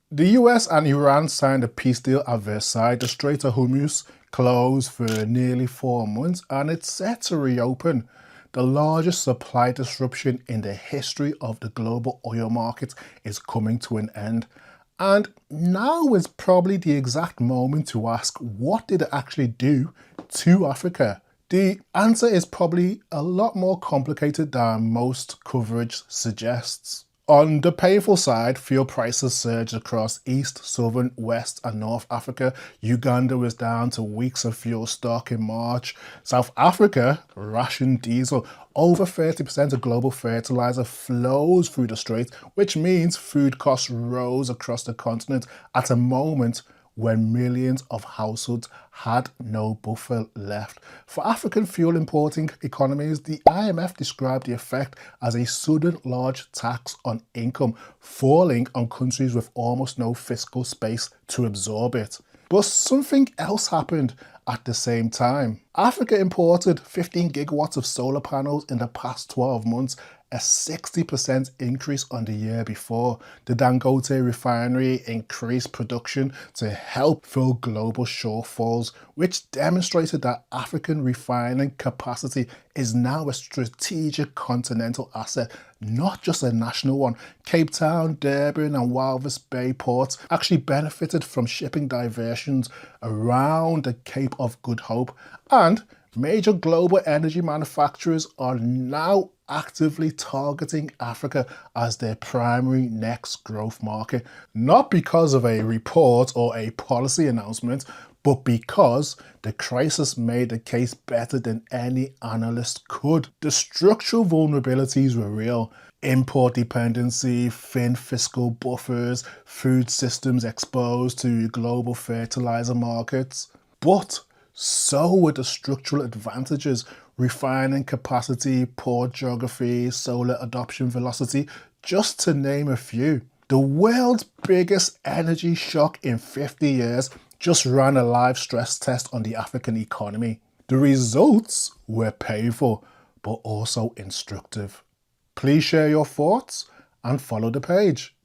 The US and Iran signed a peace deal at Versailles. The Strait of Hormuz closed for nearly 4 months and it's set to reopen. The largest supply disruption in the history of the global oil market is coming to an end. And now is probably the exact moment to ask, what did it actually do to Africa? The answer is probably a lot more complicated than most coverage suggests. On the painful side, fuel prices surged across East, Southern, West, and North Africa. Uganda was down to weeks of fuel stock in March. South Africa rationed diesel. Over 30% of global fertilizer flows through the strait, which means food costs rose across the continent at a moment when millions of households had no buffer left. For African fuel importing economies, the IMF described the effect as a sudden large tax on income falling on countries with almost no fiscal space to absorb it. But something else happened at the same time. Africa imported 15 gigawatts of solar panels in the past 12 months, a 60% increase on the year before. The Dangote Refinery increased production to help fill global shortfalls, which demonstrated that African refining capacity is now a strategic continental asset, not just a national one. Cape Town, Durban, and Walvis Bay ports actually benefited from shipping diversions around the Cape of Good Hope, and major global energy manufacturers are now actively targeting Africa as their primary next growth market, not because of a report or a policy announcement, but because the crisis made the case better than any analyst could. The structural vulnerabilities were real. Import dependency, thin fiscal buffers, food systems exposed to global fertilizer markets. But so were the structural advantages: refining capacity, port geography, solar adoption velocity, just to name a few. The world's biggest energy shock in 50 years just ran a live stress test on the African economy. The results were painful, but also instructive. Please share your thoughts and follow the page.